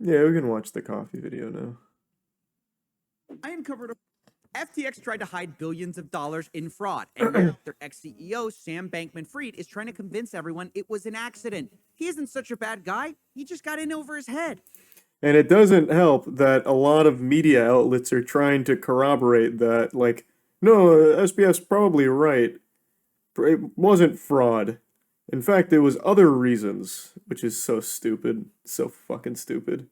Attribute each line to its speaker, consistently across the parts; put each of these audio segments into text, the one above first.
Speaker 1: Yeah, we can watch the coffee video now.
Speaker 2: I uncovered FTX tried to hide billions of dollars in fraud, and now their ex-CEO, Sam Bankman-Fried, is trying to convince everyone it was an accident. He isn't such a bad guy. He just got in over his head.
Speaker 1: And it doesn't help that a lot of media outlets are trying to corroborate that, like, no, SBF's probably right. It wasn't fraud. In fact, it was other reasons, which is so stupid. So fucking stupid.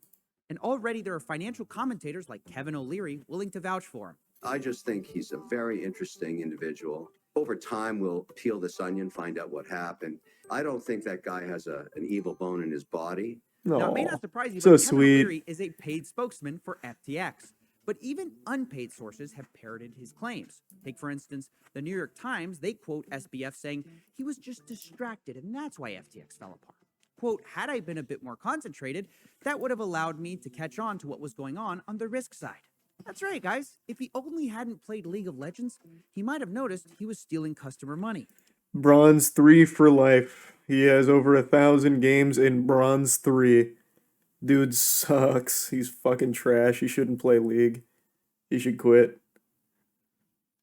Speaker 2: And already there are financial commentators like Kevin O'Leary willing to vouch for him.
Speaker 3: I just think he's a very interesting individual. Over time, we'll peel this onion, find out what happened. I don't think that guy has an evil bone in his body.
Speaker 2: Now, it may not surprise you,
Speaker 1: so
Speaker 2: but Kevin
Speaker 1: sweet.
Speaker 2: O'Leary is a paid spokesman for FTX. But even unpaid sources have parroted his claims. Take, for instance, the New York Times. They quote SBF saying he was just distracted, and that's why FTX fell apart. Quote, had I been a bit more concentrated, that would have allowed me to catch on to what was going on the risk side. That's right, guys. If he only hadn't played League of Legends, he might have noticed he was stealing customer money.
Speaker 1: Bronze 3 for life. He has over 1,000 games in Bronze 3. Dude sucks. He's fucking trash. He shouldn't play League. He should quit.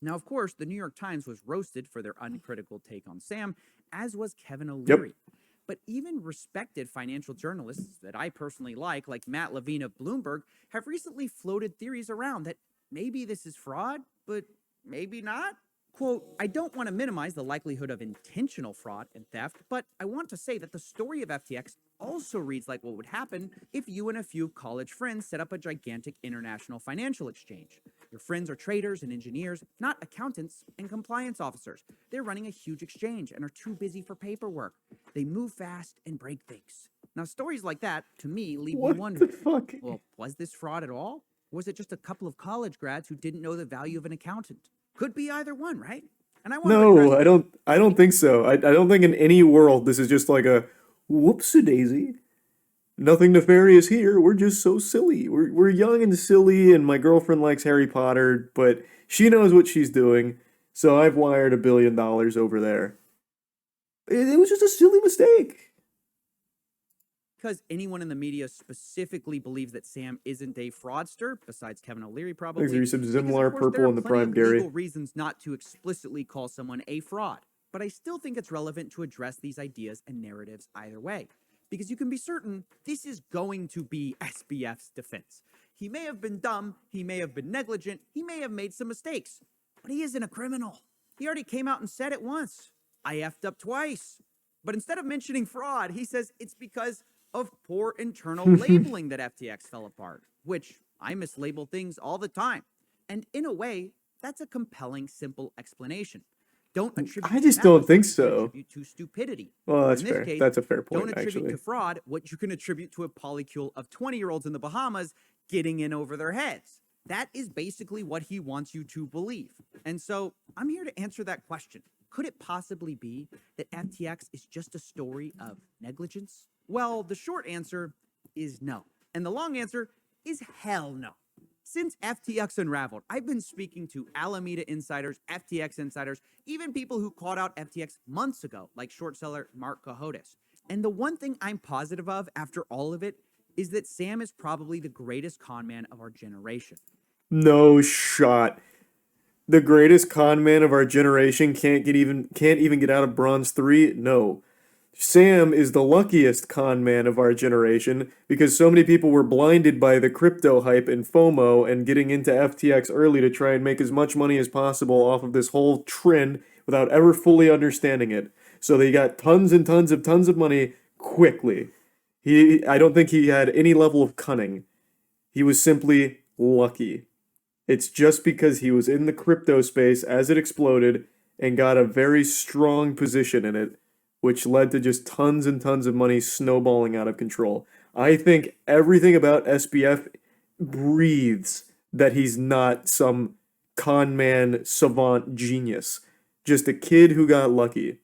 Speaker 2: Now, of course, the New York Times was roasted for their uncritical take on Sam, as was Kevin O'Leary. Yep. But even respected financial journalists that I personally like Matt Levine of Bloomberg, have recently floated theories around that maybe this is fraud, but maybe not. Quote, I don't want to minimize the likelihood of intentional fraud and theft, but I want to say that the story of FTX also reads like what would happen if you and a few college friends set up a gigantic international financial exchange. Your friends are traders and engineers, not accountants and compliance officers. They're running a huge exchange and are too busy for paperwork. They move fast and break things. Now, stories like that, to me, leave me wondering, well, was this fraud at all? Or was it just a couple of college grads who didn't know the value of an accountant? Could be either one, right?
Speaker 1: And I don't think so. I don't think in any world this is just like a whoopsie-daisy. Nothing nefarious here. We're just so silly. We're young and silly, and my girlfriend likes Harry Potter, but she knows what she's doing, so I've wired $1 billion over there. It was just a silly mistake.
Speaker 2: Because anyone in the media specifically believes that Sam isn't a fraudster, besides Kevin O'Leary probably.
Speaker 1: There's some Zimlar purple in the prime, Gary.
Speaker 2: Legal reasons not to explicitly call someone a fraud, but I still think it's relevant to address these ideas and narratives either way. Because you can be certain this is going to be SBF's defense. He may have been dumb, he may have been negligent, he may have made some mistakes, but he isn't a criminal. He already came out and said it once. I effed up twice. But instead of mentioning fraud, he says it's because of poor internal labeling that FTX fell apart, which I mislabel things all the time. And in a way, that's a compelling, simple explanation. Don't attribute
Speaker 1: I just don't think so.
Speaker 2: Attribute to stupidity.
Speaker 1: Well, that's fair.
Speaker 2: Case,
Speaker 1: that's a fair point,
Speaker 2: don't attribute
Speaker 1: actually.
Speaker 2: to fraud what you can attribute to a polycule of 20-year-olds in the Bahamas getting in over their heads. That is basically what he wants you to believe. And so I'm here to answer that question. Could it possibly be that FTX is just a story of negligence? Well, the short answer is no. And the long answer is hell no. Since FTX unraveled, I've been speaking to Alameda insiders, FTX insiders, even people who called out FTX months ago, like short seller Mark Cohodes. And the one thing I'm positive of after all of it is that Sam is probably the greatest con man of our generation.
Speaker 1: No shot. The greatest con man of our generation can't even get out of Bronze 3? No. Sam is the luckiest con man of our generation because so many people were blinded by the crypto hype and FOMO and getting into FTX early to try and make as much money as possible off of this whole trend without ever fully understanding it. So they got tons of money quickly. I don't think he had any level of cunning. He was simply lucky. It's just because he was in the crypto space as it exploded and got a very strong position in it, which led to just tons and tons of money snowballing out of control. I think everything about SBF breathes that he's not some con man savant genius. Just a kid who got lucky.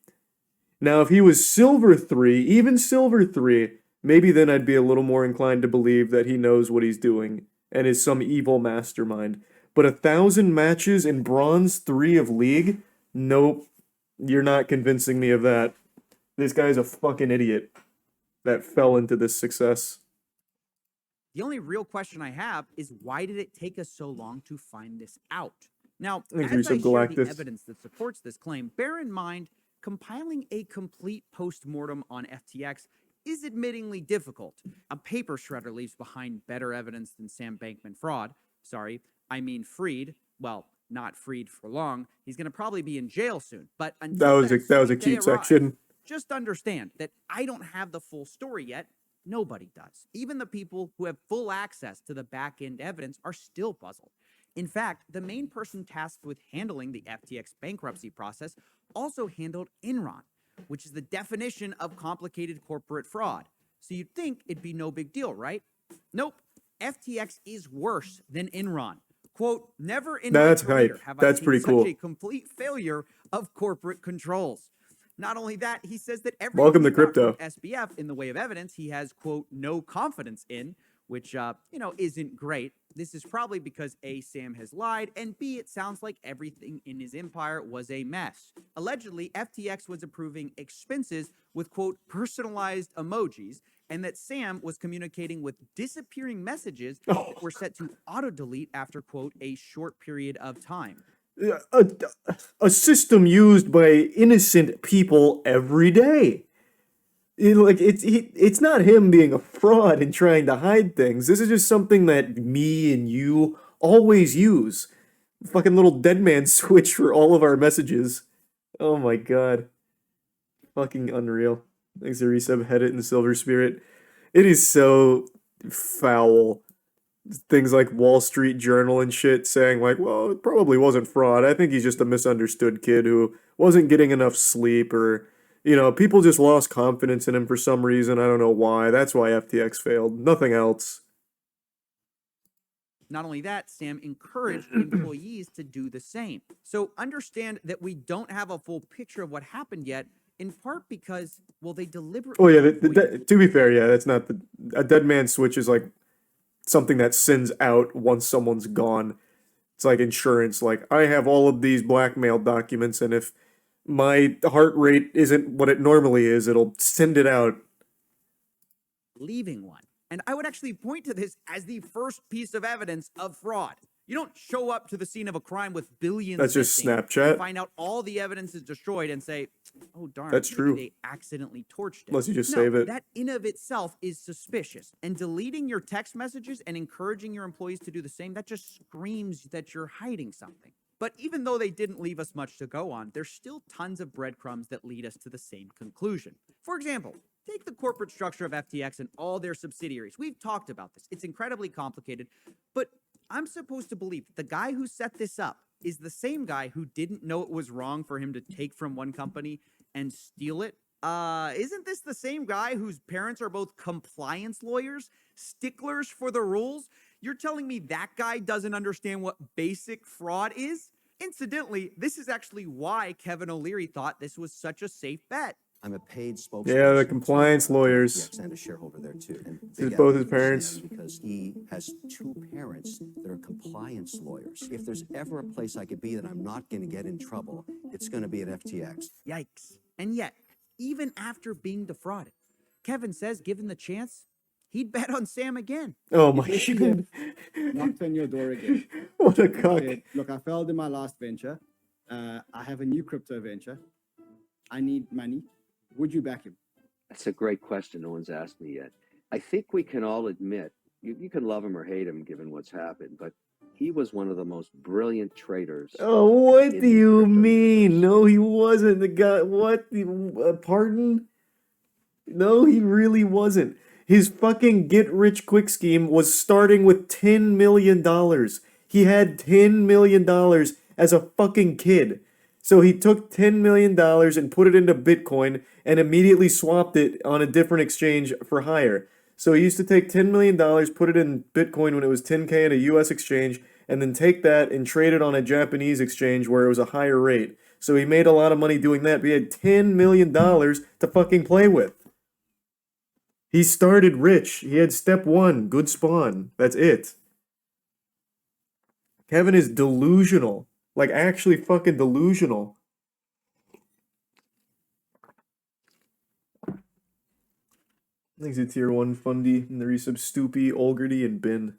Speaker 1: Now, if he was Silver 3, even Silver 3, maybe then I'd be a little more inclined to believe that he knows what he's doing and is some evil mastermind. But 1,000 matches in Bronze 3 of League? Nope. You're not convincing me of that. This guy's a fucking idiot that fell into this success.
Speaker 2: The only real question I have is why did it take us so long to find this out? Now,
Speaker 1: Thanks,
Speaker 2: as I
Speaker 1: Yusuf
Speaker 2: share the
Speaker 1: Galactus.
Speaker 2: evidence that supports this claim, bear in mind compiling a complete post-mortem on FTX is admittingly difficult. A paper shredder leaves behind better evidence than Sam Bankman-Fried. Sorry, I mean Fried. Well, not freed for long. He's going to probably be in jail soon. But until
Speaker 1: That was a
Speaker 2: sweet day
Speaker 1: cute
Speaker 2: arrives,
Speaker 1: section.
Speaker 2: just understand that I don't have the full story yet. Nobody does. Even the people who have full access to the back-end evidence are still puzzled. In fact, the main person tasked with handling the FTX bankruptcy process also handled Enron, which is the definition of complicated corporate fraud. So you'd think it'd be no big deal, right? Nope. FTX is worse than Enron. Quote, never in
Speaker 1: That's
Speaker 2: my career
Speaker 1: hype.
Speaker 2: have
Speaker 1: That's
Speaker 2: I seen
Speaker 1: pretty
Speaker 2: such
Speaker 1: cool.
Speaker 2: a complete failure of corporate controls. Not only that, he says that everything
Speaker 1: Welcome to
Speaker 2: he got
Speaker 1: crypto.
Speaker 2: from SBF in the way of evidence he has, quote, no confidence in, which, isn't great. This is probably because A, Sam has lied, and B, it sounds like everything in his empire was a mess. Allegedly, FTX was approving expenses with, quote, personalized emojis, and that Sam was communicating with disappearing messages that were set to auto-delete after, quote, a short period of time.
Speaker 1: A system used by innocent people every day. It's not him being a fraud and trying to hide things. This is just something that me and you always use. Fucking little dead man switch for all of our messages. Oh my god. Fucking unreal. Thanks to resub, Head It and Silver Spirit. It is so foul. Things like Wall Street Journal and shit saying like, well, it probably wasn't fraud. I think he's just a misunderstood kid who wasn't getting enough sleep, or, people just lost confidence in him for some reason. I don't know why. That's why FTX failed. Nothing else.
Speaker 2: Not only that, Sam encouraged employees to do the same. So understand that we don't have a full picture of what happened yet, in part because, well, they deliberately...
Speaker 1: Oh yeah, to be fair, yeah, that's not a dead man switch is like something that sends out once someone's gone. It's like insurance. Like, I have all of these blackmail documents, and if my heart rate isn't what it normally is, it'll send it out.
Speaker 2: Leaving one. And I would actually point to this as the first piece of evidence of fraud. You don't show up to the scene of a crime with billions
Speaker 1: That's just
Speaker 2: missing,
Speaker 1: Snapchat.
Speaker 2: find out all the evidence is destroyed and say, oh darn,
Speaker 1: That's
Speaker 2: maybe
Speaker 1: true.
Speaker 2: they accidentally torched it.
Speaker 1: Unless you just save it.
Speaker 2: That in of itself is suspicious. And deleting your text messages and encouraging your employees to do the same, that just screams that you're hiding something. But even though they didn't leave us much to go on, there's still tons of breadcrumbs that lead us to the same conclusion. For example, take the corporate structure of FTX and all their subsidiaries. We've talked about this. It's incredibly complicated, but I'm supposed to believe that the guy who set this up is the same guy who didn't know it was wrong for him to take from one company and steal it. Isn't this the same guy whose parents are both compliance lawyers, sticklers for the rules? You're telling me that guy doesn't understand what basic fraud is? Incidentally, this is actually why Kevin O'Leary thought this was such a safe bet.
Speaker 3: I'm a paid spokesperson.
Speaker 1: Yeah, the compliance lawyers.
Speaker 3: FTX and a shareholder there too. And
Speaker 1: It's
Speaker 3: big
Speaker 1: both his
Speaker 3: equity for
Speaker 1: parents.
Speaker 3: Sam because he has two parents that are compliance lawyers. If there's ever a place I could be that I'm not going to get in trouble, it's going to be at FTX.
Speaker 2: Yikes. And yet, even after being defrauded, Kevin says, given the chance, he'd bet on Sam again.
Speaker 1: Oh my
Speaker 4: If you
Speaker 1: god.
Speaker 4: knocked on your door again.
Speaker 1: What a cock.
Speaker 4: Said, look, I failed in my last venture. I have a new crypto venture. I need money. Would you back him?
Speaker 5: That's a great question. No one's asked me yet. I think we can all admit, you can love him or hate him given what's happened, but he was one of the most brilliant traders.
Speaker 1: Oh, what
Speaker 5: in
Speaker 1: do
Speaker 5: the
Speaker 1: you
Speaker 5: crypto
Speaker 1: mean?
Speaker 5: universe.
Speaker 1: No, he wasn't the guy. What? Pardon? No, he really wasn't. His fucking get-rich-quick scheme was starting with $10 million. He had $10 million as a fucking kid. So he took $10 million and put it into Bitcoin and immediately swapped it on a different exchange for higher. So he used to take $10 million, put it in Bitcoin when it was 10K at a US exchange, and then take that and trade it on a Japanese exchange where it was a higher rate. So he made a lot of money doing that, but he had $10 million to fucking play with. He started rich. He had step one, good spawn. That's it. Kevin is delusional. Like, actually fucking delusional. Thanks to Tier 1 Fundy and the resub Stoopy, Olgerty, and Bin.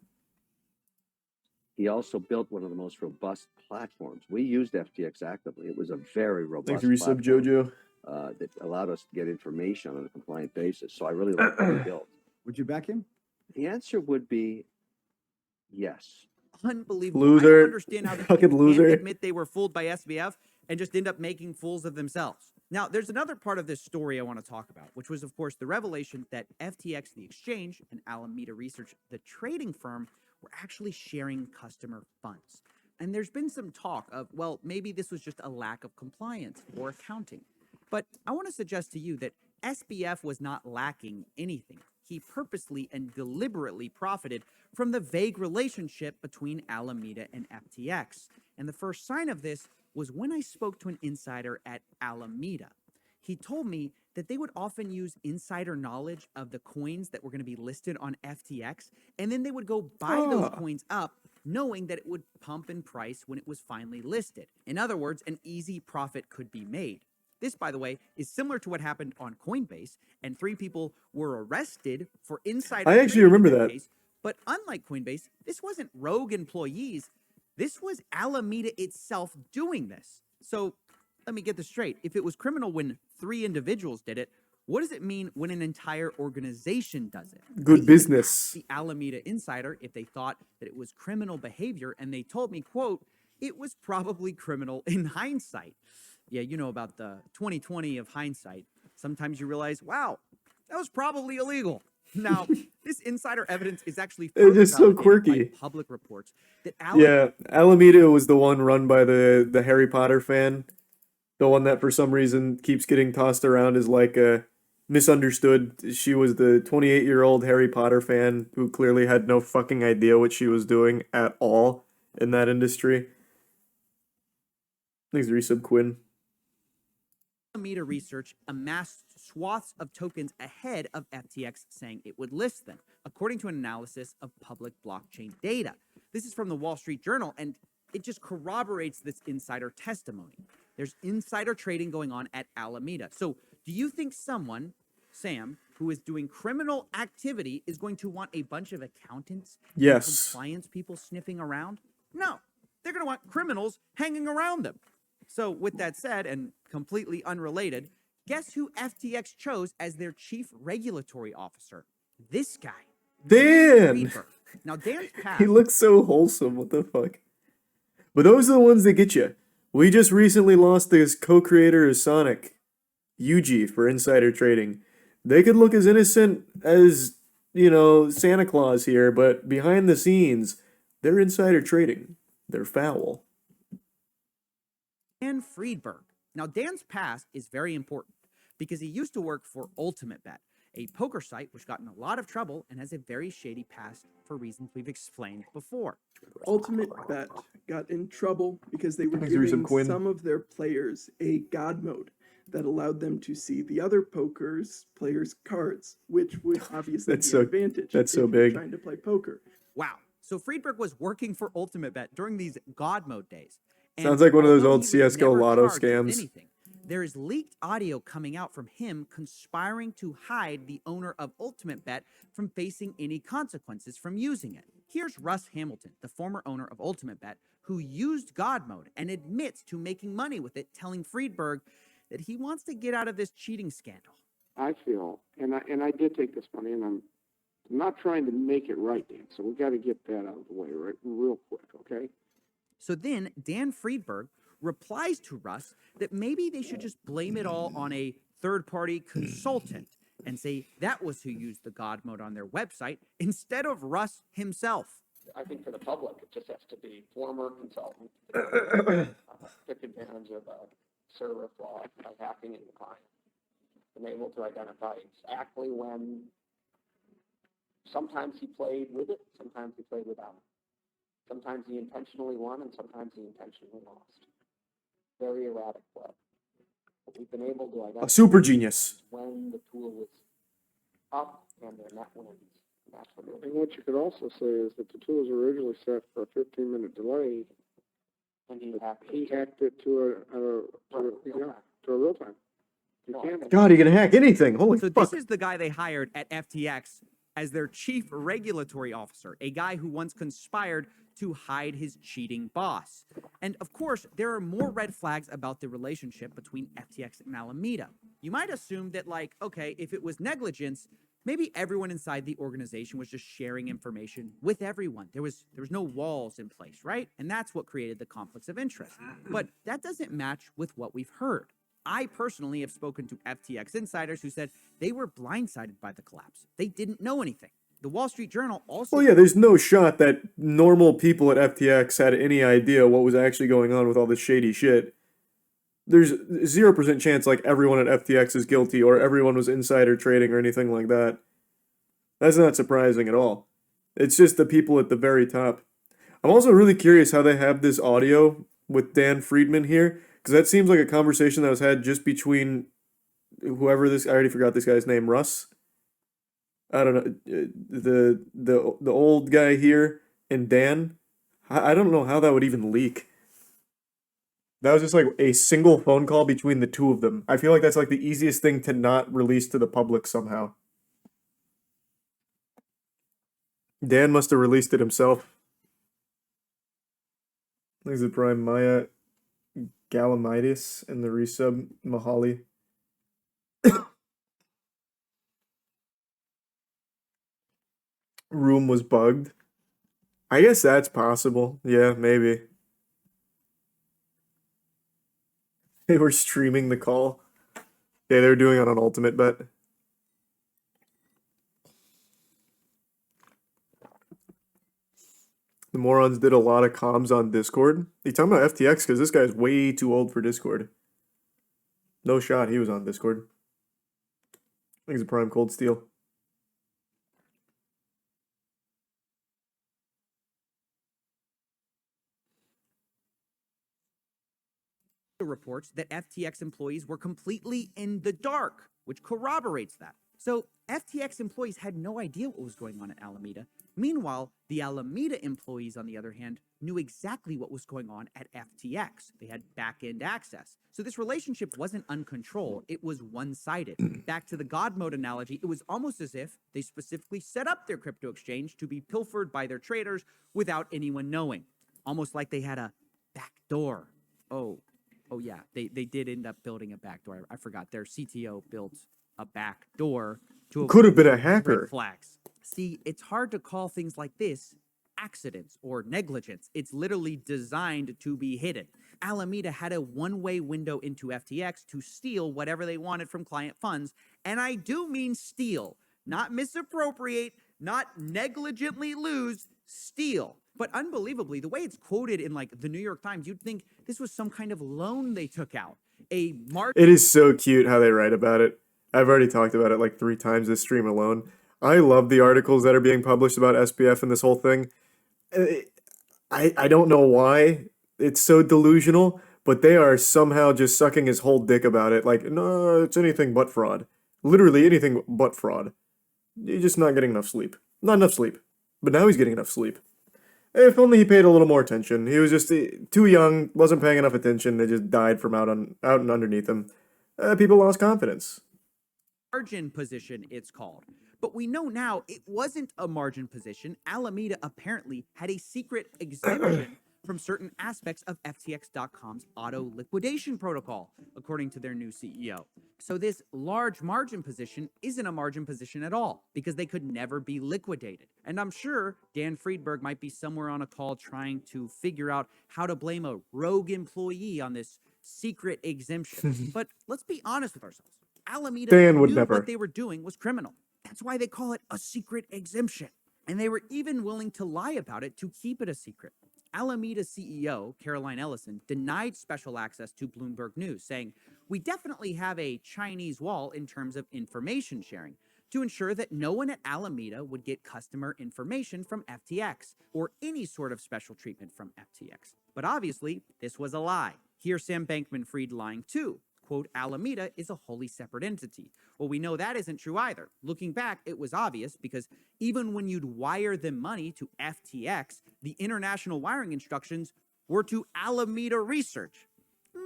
Speaker 5: He also built one of the most robust platforms. We used FTX actively. It was a very robust
Speaker 1: Thanks to resub
Speaker 5: platform
Speaker 1: Jojo.
Speaker 5: that allowed us to get information on a compliant basis. So I really like what he built.
Speaker 4: Would you back him?
Speaker 5: The answer would be yes.
Speaker 2: Unbelievable. I
Speaker 1: Loser.
Speaker 2: don't understand how they
Speaker 1: Fucking
Speaker 2: can't
Speaker 1: loser.
Speaker 2: admit they were fooled by SBF and just end up making fools of themselves. Now, there's another part of this story I want to talk about, which was, of course, the revelation that FTX, the exchange, and Alameda Research, the trading firm, were actually sharing customer funds. And there's been some talk of, well, maybe this was just a lack of compliance or accounting. But I want to suggest to you that SBF was not lacking anything. He purposely and deliberately profited from the vague relationship between Alameda and FTX. And the first sign of this was when I spoke to an insider at Alameda. He told me that they would often use insider knowledge of the coins that were going to be listed on FTX, and then they would go buy those coins up, knowing that it would pump in price when it was finally listed. In other words, an easy profit could be made. This, by the way, is similar to what happened on Coinbase, and 3 people were arrested for insider
Speaker 1: I actually
Speaker 2: trading in
Speaker 1: remember that.
Speaker 2: case. But unlike Coinbase, this wasn't rogue employees. This was Alameda itself doing this. So let me get this straight. If it was criminal when 3 individuals did it, what does it mean when an entire organization does it?
Speaker 1: Good
Speaker 2: I even
Speaker 1: business.
Speaker 2: asked the Alameda insider if they thought that it was criminal behavior, and they told me, quote, it was probably criminal in hindsight. Yeah, you know about the 2020 of hindsight. Sometimes you realize, wow, that was probably illegal. Now, this insider evidence is actually
Speaker 1: It's just so
Speaker 2: validated by
Speaker 1: quirky.
Speaker 2: public reports that
Speaker 1: Yeah, Alameda was the one run by the Harry Potter fan. The one that for some reason keeps getting tossed around as like a misunderstood. She was the 28-year-old Harry Potter fan who clearly had no fucking idea what she was doing at all in that industry. Thanks, resub Quinn.
Speaker 2: Alameda Research amassed swaths of tokens ahead of FTX saying it would list them, according to an analysis of public blockchain data. This is from the Wall Street Journal, and it just corroborates this insider testimony. There's insider trading going on at Alameda. So do you think someone, Sam, who is doing criminal activity is going to want a bunch of accountants and
Speaker 1: Yes.
Speaker 2: compliance people sniffing around? No, they're going to want criminals hanging around them. So with that said, and completely unrelated, guess who FTX chose as their chief regulatory officer? This guy.
Speaker 1: Dan!
Speaker 2: Friedberg. Now, Dan's past...
Speaker 1: He looks so wholesome, what the fuck? But those are the ones that get you. We just recently lost this co-creator of Sonic, Yuji, for insider trading. They could look as innocent as, Santa Claus here, but behind the scenes, they're insider trading. They're foul.
Speaker 2: Dan Friedberg. Now, Dan's past is very important because he used to work for UltimateBet, a poker site which got in a lot of trouble and has a very shady past for reasons we've explained before.
Speaker 6: UltimateBet got in trouble because they were
Speaker 1: Thanks, Resub
Speaker 6: giving
Speaker 1: Quinn.
Speaker 6: some of their players a god mode that allowed them to see the other players' cards, which would obviously
Speaker 1: That's
Speaker 6: be
Speaker 1: so-
Speaker 6: an advantage.
Speaker 1: that's so
Speaker 6: if you were
Speaker 1: big.
Speaker 6: Trying to play poker.
Speaker 2: Wow. So Friedberg was working for UltimateBet during these God mode days. And
Speaker 1: Sounds like one of those
Speaker 2: although
Speaker 1: old
Speaker 2: he was
Speaker 1: CS:GO
Speaker 2: never
Speaker 1: lotto
Speaker 2: charged with
Speaker 1: scams.
Speaker 2: anything, there is leaked audio coming out from him conspiring to hide the owner of UltimateBet from facing any consequences from using it. Here's Russ Hamilton, the former owner of UltimateBet, who used God mode and admits to making money with it, telling Friedberg that he wants to get out of this cheating scandal.
Speaker 7: I feel, and I did take this money, and I'm not trying to make it right, Dan. So we got to get that out of the way, right, real quick, okay?
Speaker 2: So then Dan Friedberg replies to Russ that maybe they should just blame it all on a third-party consultant and say that was who used the God mode on their website instead of Russ himself.
Speaker 7: I think for the public, it just has to be former consultant took advantage of a server flaw by hacking into the client, and able to identify exactly when. Sometimes he played with it, sometimes he played without it. Sometimes he intentionally won, and sometimes he intentionally lost. Very erratic play. But we've been able to identify
Speaker 1: A super genius.
Speaker 7: when the tool was up and their net wins. And that's what
Speaker 8: And what you could also say is that the tool was originally set for a 15-minute delay.
Speaker 7: and he
Speaker 8: but
Speaker 7: hacked
Speaker 8: he
Speaker 7: it
Speaker 8: hacked it to a
Speaker 7: real time.
Speaker 8: real time. You can't.
Speaker 1: God, he can hack anything. Holy
Speaker 2: So
Speaker 1: fuck.
Speaker 2: this is the guy they hired at FTX as their chief regulatory officer, a guy who once conspired to hide his cheating boss. And of course, there are more red flags about the relationship between FTX and Alameda. You might assume that, like, okay, if it was negligence, maybe everyone inside the organization was just sharing information with everyone. There was no walls in place, right? And that's what created the conflicts of interest. But that doesn't match with what we've heard. I personally have spoken to FTX insiders who said they were blindsided by the collapse. They didn't know anything. The Wall Street Journal also...
Speaker 1: Well, yeah, there's no shot that normal people at FTX had any idea what was actually going on with all this shady shit. There's 0% chance like everyone at FTX is guilty or everyone was insider trading or anything like that. That's not surprising at all. It's just the people at the very top. I'm also really curious how they have this audio with Dan Friedman here, because that seems like a conversation that was had just between whoever this... I already forgot this guy's name. Russ? I don't know. The old guy here and Dan. I don't know how that would even leak. That was just like a single phone call between the two of them. I feel like that's like the easiest thing to not release to the public somehow. Dan must have released it himself. There's the Prime Maya Galamidis and the resub Mahali. Room was bugged. I guess that's possible. Yeah, maybe. They were streaming the call. Yeah, they were doing it on Ultimate Bet. The morons did a lot of comms on Discord. You talking about FTX? Because this guy's way too old for Discord. No shot he was on Discord. I think it's a prime cold steal.
Speaker 2: reports that FTX employees were completely in the dark, which corroborates that. So FTX employees had no idea what was going on at Alameda. Meanwhile, the Alameda employees, on the other hand, knew exactly what was going on at FTX. They had back-end access. So this relationship wasn't uncontrolled. It was one-sided. Back to the God mode analogy, it was almost as if they specifically set up their crypto exchange to be pilfered by their traders without anyone knowing. Almost like they had a back door. Oh yeah, they did end up building a back door. I forgot. Their CTO built a back door to
Speaker 1: Could have been a
Speaker 2: red
Speaker 1: hacker.
Speaker 2: flags. See, it's hard to call things like this accidents or negligence. It's literally designed to be hidden. Alameda had a one-way window into FTX to steal whatever they wanted from client funds. And I do mean steal, not misappropriate, not negligently lose, steal. But unbelievably, the way it's quoted in like the New York Times, you'd think this was some kind of loan they took out. A mark.
Speaker 1: It is so cute how they write about it. I've already talked about it like 3 times this stream alone. I love the articles that are being published about SBF and this whole thing. I don't know why it's so delusional, but they are somehow just sucking his whole dick about it. Like, no, it's anything but fraud. Literally anything but fraud. You're just not getting enough sleep. Not enough sleep. But now he's getting enough sleep. If only he paid a little more attention. He was just too young, wasn't paying enough attention. They just died from out and underneath him. People lost confidence.
Speaker 2: Margin position, it's called. But we know now it wasn't a margin position. Alameda apparently had a secret exemption from certain aspects of FTX.com's auto liquidation protocol, according to their new CEO. So this large margin position isn't a margin position at all, because they could never be liquidated. And I'm sure Dan Friedberg might be somewhere on a call trying to figure out how to blame a rogue employee on this secret exemption. But let's be honest with ourselves. Alameda
Speaker 1: Dan would
Speaker 2: knew
Speaker 1: never.
Speaker 2: what they were doing was criminal. That's why they call it a secret exemption. And they were even willing to lie about it to keep it a secret. Alameda CEO, Caroline Ellison, denied special access to Bloomberg News, saying, "We definitely have a Chinese wall in terms of information sharing to ensure that no one at Alameda would get customer information from FTX or any sort of special treatment from FTX." But obviously, this was a lie. Here's Sam Bankman-Fried lying too. Quote, Alameda is a wholly separate entity. Well, we know that isn't true either. Looking back, it was obvious because even when you'd wire them money to FTX, the international wiring instructions were to Alameda Research.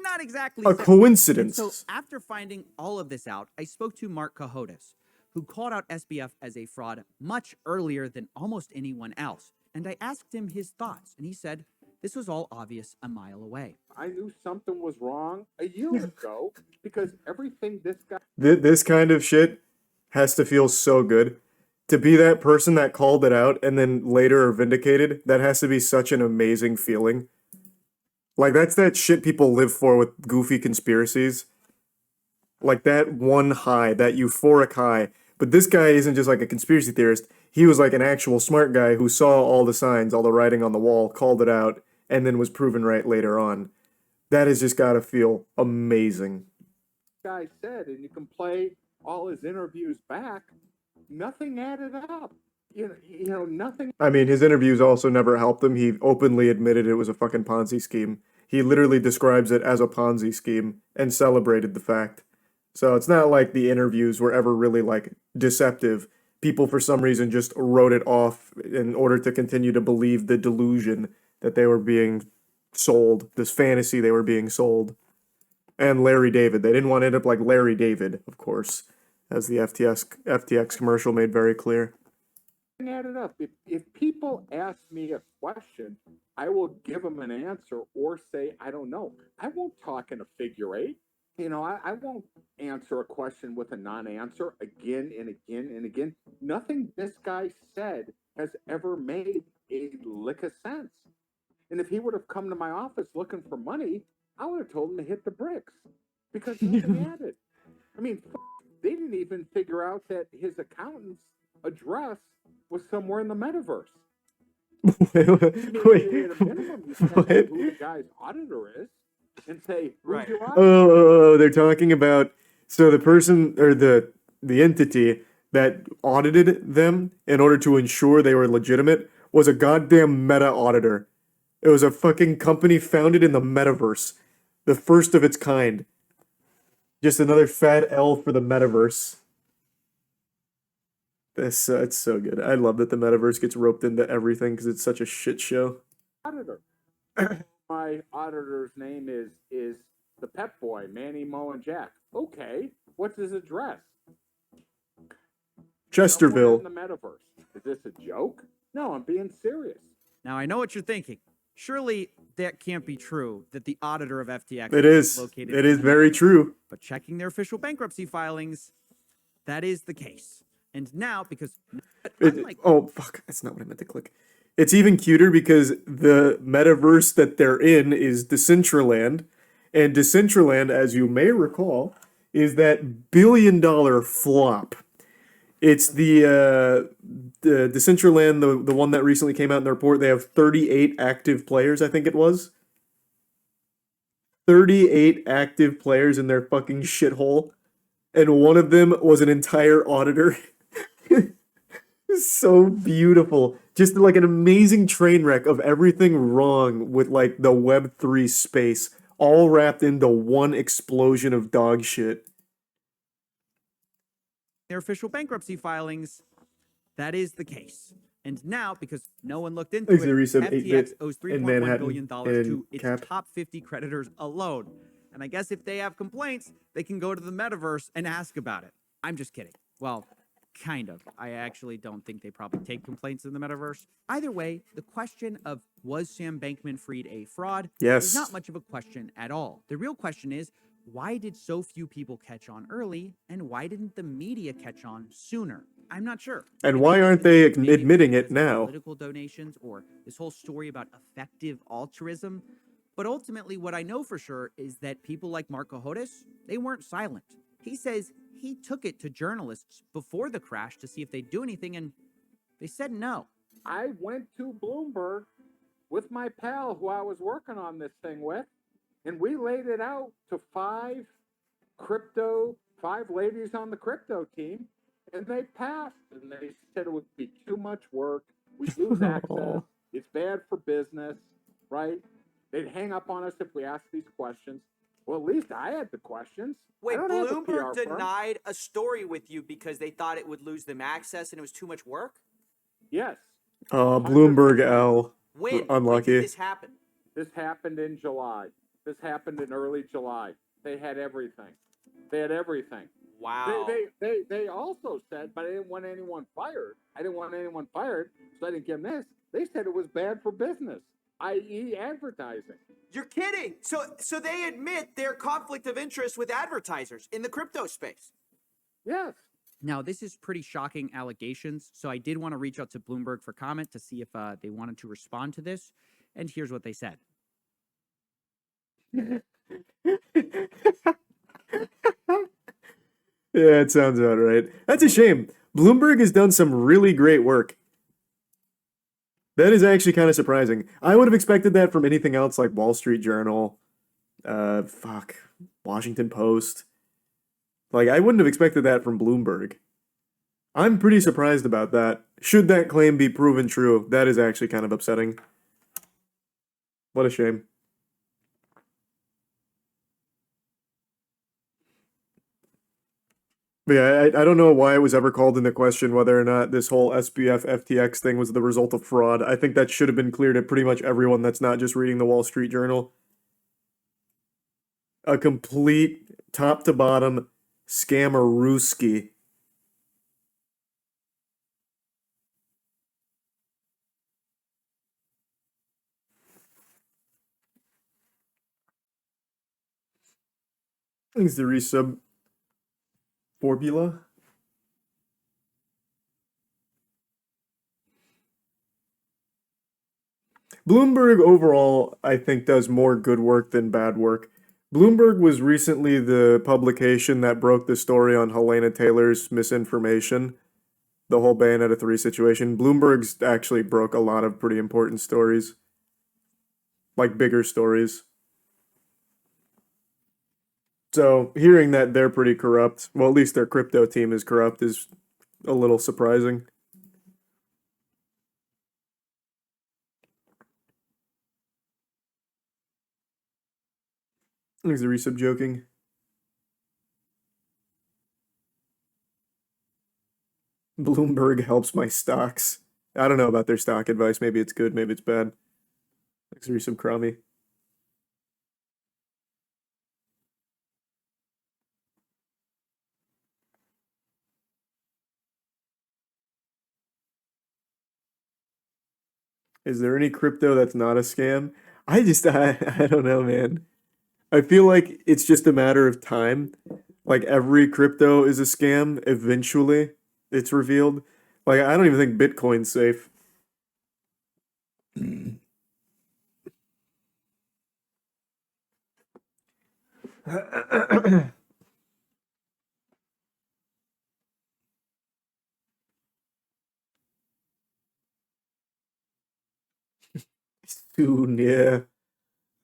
Speaker 2: not exactly
Speaker 1: a
Speaker 2: so.
Speaker 1: coincidence.
Speaker 2: And so after finding all of this out, I spoke to Mark Cohodes, who called out SBF as a fraud much earlier than almost anyone else. And I asked him his thoughts, and he said this was all obvious a mile away.
Speaker 9: I knew something was wrong a year ago because everything this guy
Speaker 1: This kind of shit has to feel so good. To be that person that called it out and then later are vindicated, that has to be such an amazing feeling. Like, that's that shit people live for with goofy conspiracies. Like, that one high, that euphoric high. But this guy isn't just like a conspiracy theorist. He was like an actual smart guy who saw all the signs, all the writing on the wall, called it out, and then was proven right later on. That has just got to feel amazing.
Speaker 9: said, and you can play all his interviews back, nothing added up. You know, nothing.
Speaker 1: I mean, his interviews also never helped him. He openly admitted it was a fucking Ponzi scheme. He literally describes it as a Ponzi scheme and celebrated the fact. So it's not like the interviews were ever really, like, deceptive. People, for some reason, just wrote it off in order to continue to believe the delusion that they were being sold, this fantasy they were being sold. And Larry David. They didn't want to end up like Larry David, of course, as the FTX commercial made very clear.
Speaker 9: Added up. If people ask me a question, I will give them an answer or say, I don't know. I won't talk in a figure eight. You know, I won't answer a question with a non-answer again and again and again. Nothing this guy said has ever made a lick of sense. And if he would have come to my office looking for money, I would have told him to hit the bricks because nothing added. I mean, they didn't even figure out that his accountant's address was somewhere in the metaverse.
Speaker 1: Wait,
Speaker 9: At a minimum, you send out who the guy's auditor is and say, who's your auditor?
Speaker 1: Oh, they're talking about, so the person, or the entity that audited them in order to ensure they were legitimate was a goddamn meta auditor. It was a fucking company founded in the metaverse. The first of its kind. Just another fat L for the metaverse. It's so good. I love that the metaverse gets roped into everything because it's such a shit show.
Speaker 9: Auditor. My auditor's name is the Pep Boy, Manny, Mo, and Jack. Okay, what's his address?
Speaker 1: Chesterville.
Speaker 9: In the metaverse. Is this a joke? No, I'm being serious.
Speaker 2: Now, I know what you're thinking. Surely that can't be true that the auditor of FTX
Speaker 1: It is.
Speaker 2: located
Speaker 1: It
Speaker 2: in
Speaker 1: is
Speaker 2: the
Speaker 1: very
Speaker 2: metaverse.
Speaker 1: true.
Speaker 2: But checking their official bankruptcy filings, that is the case. And now, because
Speaker 1: Oh, fuck. That's not what I meant to click. It's even cuter because the metaverse that they're in is Decentraland. And Decentraland, as you may recall, is that billion-dollar flop. It's the Decentraland, the one that recently came out in the report. They have 38 active players, I think it was. 38 active players in their fucking shithole. And one of them was an entire auditor. So beautiful. Just like an amazing train wreck of everything wrong with like the Web3 space, all wrapped into one explosion of dog shit.
Speaker 2: their official bankruptcy filings, that is the case. And now, because no one looked into it, FTX owes $3.1 billion to its top 50 creditors alone. And I guess if they have complaints, they can go to the metaverse and ask about it. I'm just kidding. Well, kind of. I actually don't think they probably take complaints in the metaverse. Either way, the question of was Sam Bankman-Fried a fraud is not much of a question at all. The real question is, why did so few people catch on early, and why didn't the media catch on sooner? I'm not sure.
Speaker 1: And why aren't they admitting it now?
Speaker 2: Political donations or this whole story about effective altruism. But ultimately, what I know for sure is that people like Mark Cohodes, they weren't silent. He says he took it to journalists before the crash to see if they'd do anything, and they said no.
Speaker 9: I went to Bloomberg with my pal who I was working on this thing with, and we laid it out to five ladies on the crypto team, and they passed, and they said it would be too much work. We'd lose access. It's bad for business, right? They'd hang up on us if we asked these questions. Well, at least I had the questions.
Speaker 10: Wait, Bloomberg denied a story with you because they thought it would lose them access and it was too much work?
Speaker 9: Yes.
Speaker 1: Bloomberg L.
Speaker 10: When?
Speaker 1: Unlucky.
Speaker 10: When did this happen?
Speaker 9: This happened in July. This happened in early July. They had everything. They had everything.
Speaker 10: Wow.
Speaker 9: They also said, but I didn't want anyone fired. I didn't want anyone fired, so I didn't give them this. They said it was bad for business, i.e. advertising.
Speaker 10: You're kidding. So they admit their conflict of interest with advertisers in the crypto space.
Speaker 9: Yes.
Speaker 2: Now, this is pretty shocking allegations, so I did want to reach out to Bloomberg for comment to see if they wanted to respond to this, and here's what they said.
Speaker 1: Yeah, it sounds about right. That's a shame. Bloomberg has done some really great work. That is actually kind of surprising. I would have expected that from anything else like Wall Street Journal, Washington Post. Like, I wouldn't have expected that from Bloomberg. I'm pretty surprised about that. Should that claim be proven true, that is actually kind of upsetting. What a shame. But yeah, I don't know why it was ever called into question whether or not this whole SBF FTX thing was the result of fraud. I think that should have been clear to pretty much everyone that's not just reading the Wall Street Journal. A complete top to bottom scammerooski. Thanks to resub formula. Bloomberg overall, I think, does more good work than bad work. Bloomberg was recently the publication that broke the story on Helena Taylor's misinformation, the whole Bayonetta 3 situation. Bloomberg's actually broke a lot of pretty important stories, like bigger stories. So hearing that they're pretty corrupt, well, at least their crypto team is corrupt, is a little surprising. Is the resub joking? Bloomberg helps my stocks. I don't know about their stock advice. Maybe it's good, maybe it's bad. Thanks for resub crummy. Is there any crypto that's not a scam? I don't know, man. I feel like it's just a matter of time. Like every crypto is a scam. Eventually, it's revealed. Like I don't even think Bitcoin's safe. Soon, yeah.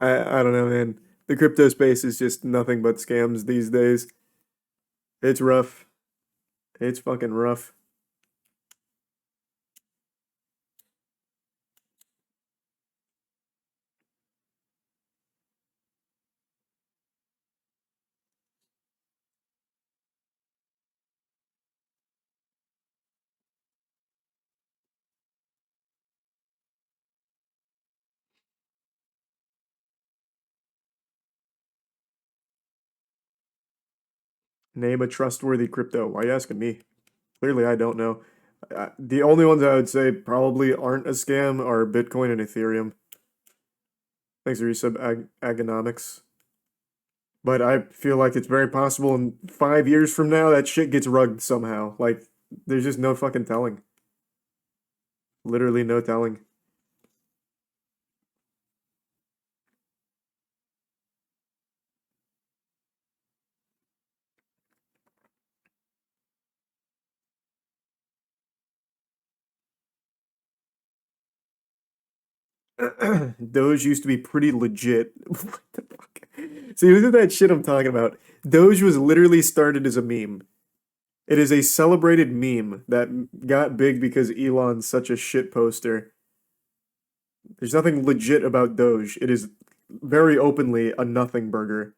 Speaker 1: I don't know, man. The crypto space is just nothing but scams these days. It's rough. It's fucking rough. Name a trustworthy crypto. Why are you asking me? Clearly, I don't know. The only ones I would say probably aren't a scam are Bitcoin and Ethereum. Thanks for resub agonomics. But I feel like it's very possible in 5 years from now that shit gets rugged somehow. Like, there's just no fucking telling. Literally no telling. Doge used to be pretty legit. What the fuck? See, this is that shit I'm talking about. Doge was literally started as a meme. It is a celebrated meme that got big because Elon's such a shit poster. There's nothing legit about Doge. It is very openly a nothing burger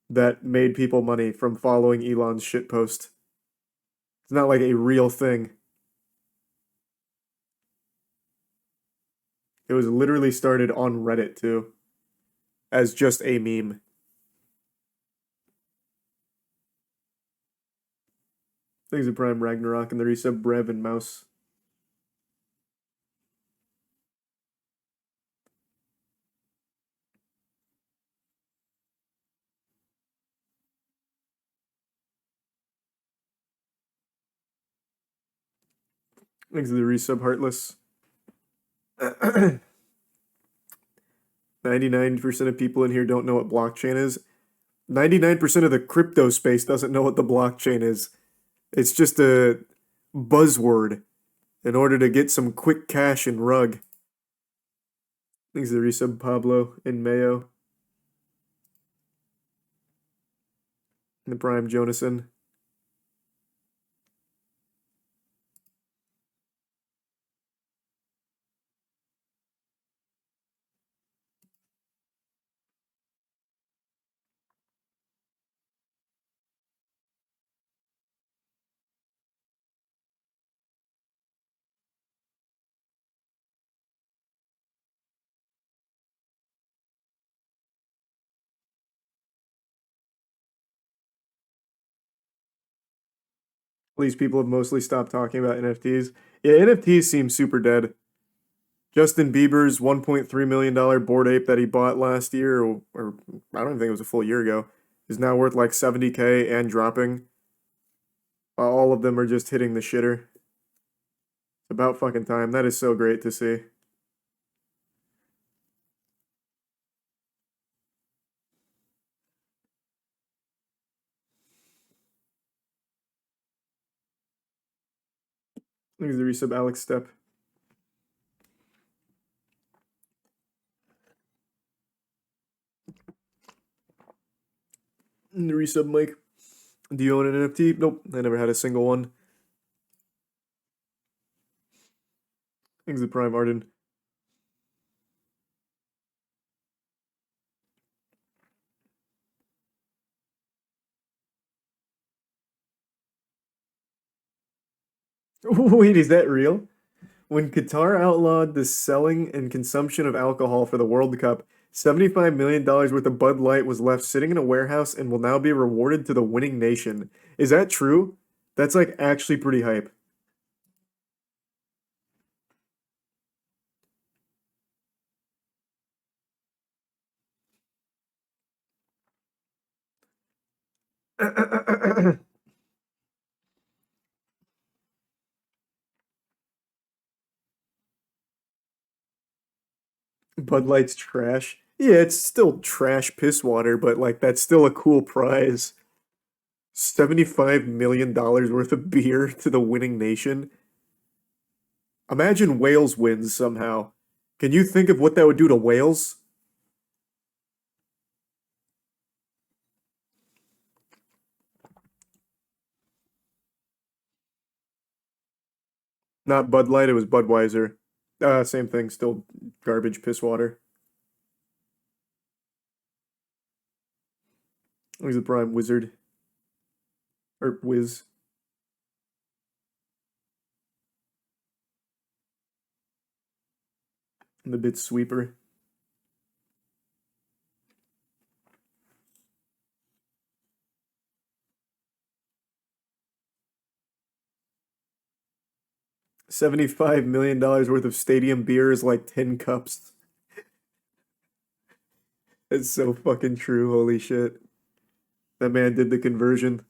Speaker 1: that made people money from following Elon's shit post. It's not like a real thing. It was literally started on Reddit too. as just a meme. Thanks to Prime Ragnarok and the resub Brev and Mouse. Thanks to the resub Heartless. 99% of people in here don't know what blockchain is. 99% of the crypto space doesn't know what the blockchain is. It's just a buzzword in order to get some quick cash and rug. Thanks to the resub Pablo and Mayo. And the Prime Jonason. These people have mostly stopped talking about NFTs. Yeah, NFTs seem super dead. Justin Bieber's $1.3 million Bored Ape that he bought last year, or I don't even think it was a full year ago, is now worth like $70K and dropping. All of them are just hitting the shitter. It's about fucking time. That is so great to see. Thanks to the resub Alex Step. And the resub Mike. Do you own an NFT? Nope, I never had a single one. Thanks to Prime Arden. Wait, is that real? When Qatar outlawed the selling and consumption of alcohol for the World Cup, $75 million worth of Bud Light was left sitting in a warehouse and will now be rewarded to the winning nation. Is that true? That's like actually pretty hype. Bud Light's trash. Yeah, it's still trash piss water, but like that's still a cool prize. $75 million worth of beer to the winning nation. Imagine Wales wins somehow. Can you think of what that would do to Wales? Not Bud Light, it was Budweiser. Same thing, still garbage piss water. He's the Prime Wizard. Or Wiz. And the Bit Sweeper. $75 million worth of stadium beer is like 10 cups. It's so fucking true, holy shit. That man did the conversion.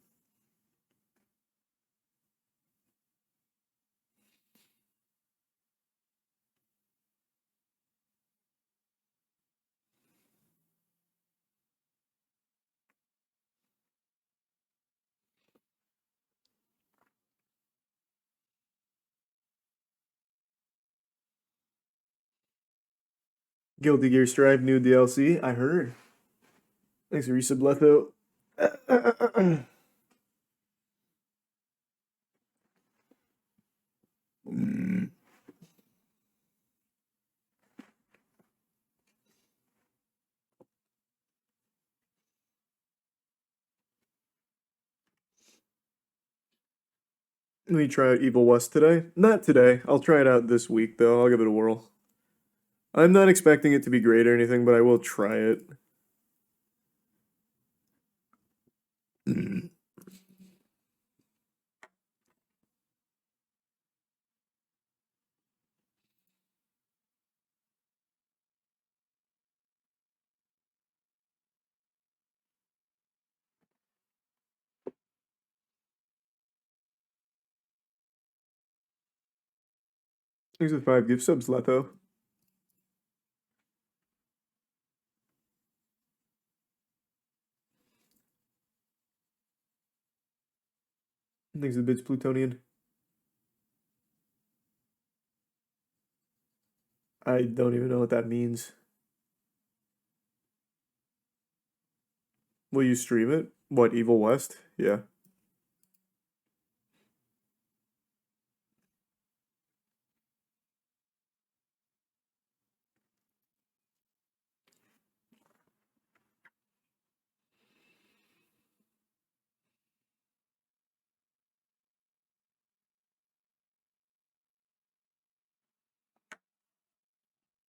Speaker 1: Guilty Gear Strive, new DLC. I heard. Thanks for resub, Letho. Let me try out Evil West today. Not today. I'll try it out this week, though. I'll give it a whirl. I'm not expecting it to be great or anything, but I will try it. Thanks for the 5 gift subs, Leto. Thanks for the bits, Plutonian. I don't even know what that means. Will you stream it? What, Evil West? Yeah.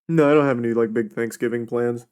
Speaker 1: No, I don't have any like big Thanksgiving plans.